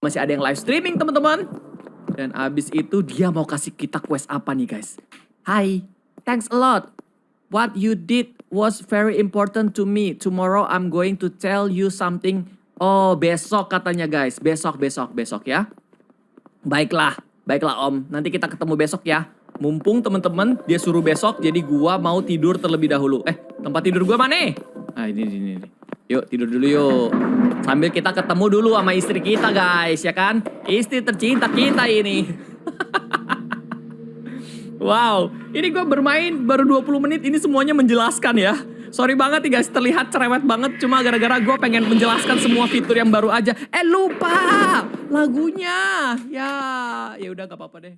Masih ada yang live streaming teman-teman. Dan abis itu dia mau kasih kita quest apa nih guys. Hi, thanks a lot. What you did was very important to me. Tomorrow I'm going to tell you something. Oh besok katanya guys. Besok ya. Baiklah om. Nanti kita ketemu besok ya. Mumpung teman-teman dia suruh besok. Jadi gua mau tidur terlebih dahulu. Tempat tidur gua mana? Ah ini. Yuk tidur dulu yuk. Sambil kita ketemu dulu sama istri kita guys, ya kan? Istri tercinta kita ini. Wow, ini gue bermain baru 20 menit, ini semuanya menjelaskan ya. Sorry banget nih guys, terlihat cerewet banget. Cuma gara-gara gue pengen menjelaskan semua fitur yang baru aja. Lupa lagunya. Ya udah gak apa-apa deh.